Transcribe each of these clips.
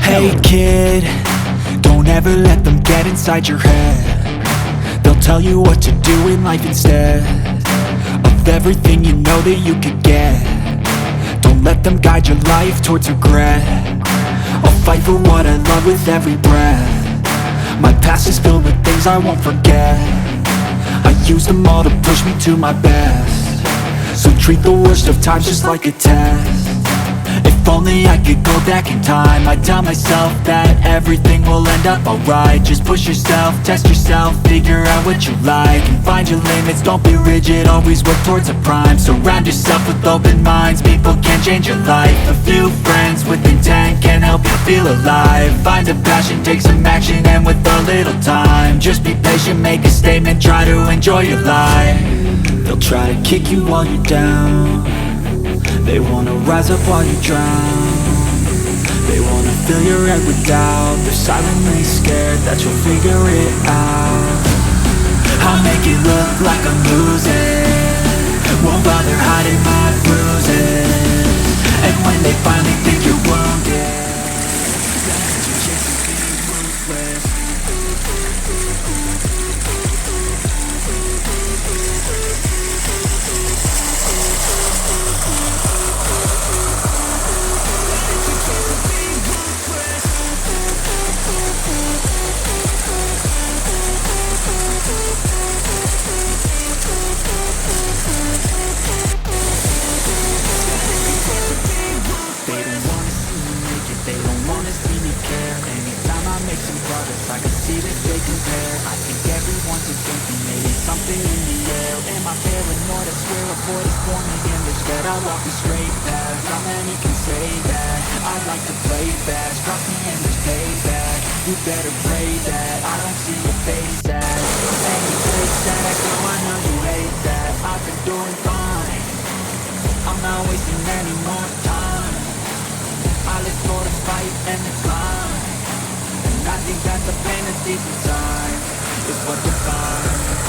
Hey kid, don't ever let them get inside your head. They'll tell you what to do in life instead of everything you know that you could get. Don't let them guide your life towards regret. I'll fight for what I love with every breath. My past is filled with things I won't forget. I use them all to push me to my best. So treat the worst of times just like a test. If only I could go back in time, I'd tell myself that everything will end up alright. Just push yourself, test yourself, figure out what you like, and find your limits, don't be rigid, always work towards a prime. Surround yourself with open minds, people can change your life. A few friends with intent can help you feel alive. Find a passion, take some action, and with a little time, just be patient, make a statement, try to enjoy your life. They'll try to kick you while you're down. They wanna rise up while you drown. They wanna fill your head with doubt. They're silently scared that you'll figure it out. I'll make it look like I'm losing, won't bother hiding my bruises. And when they finally think you're wounded, that's your chance to be ruthless. I can see that they compare. I think everyone's against me, maybe something in the air. Am I paranoid? I swear a voice warning in their stead. I walk a straight path, not many can say that. I like to play fast, trust me and there's payback. You better pray that I don't see your face at any place that I go. I know you hate that. I've been doing fine, I'm not wasting any more time. I live for the fight and the climb. I think that the pain of decent time is what defines.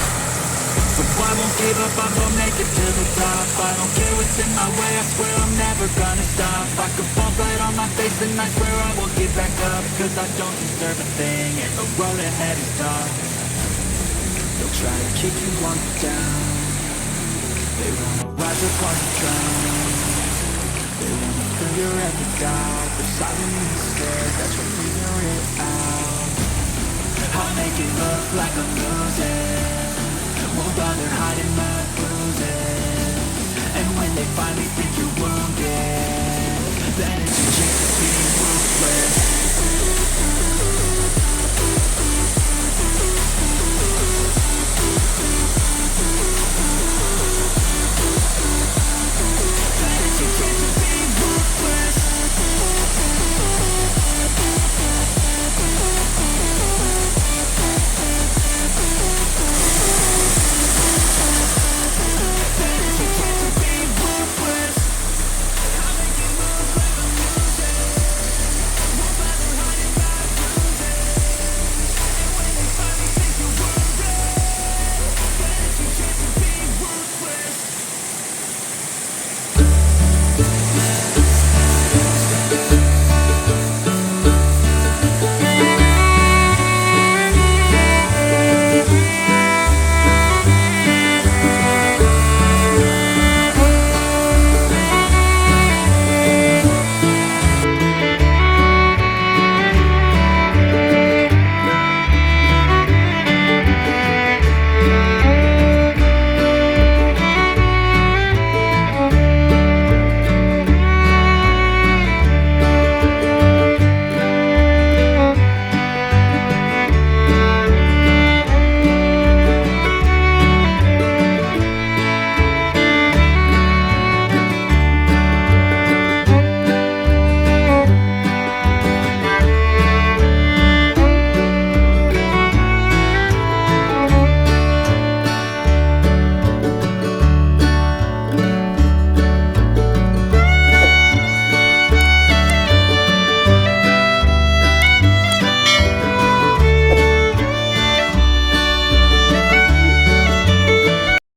So I won't give up, I'm gonna make it to the top. I don't care what's in my way, I swear I'm never gonna stop. I could fall flat on my face and I swear I won't get back up, cause I don't deserve a thing and the road ahead is tough. They'll try to kick you while you're down. They wanna rise up while you drown. They wanna fill your head with doubt. They're silently scared that you'll figure it out. I'll make it look like I'm losing, won't bother hiding my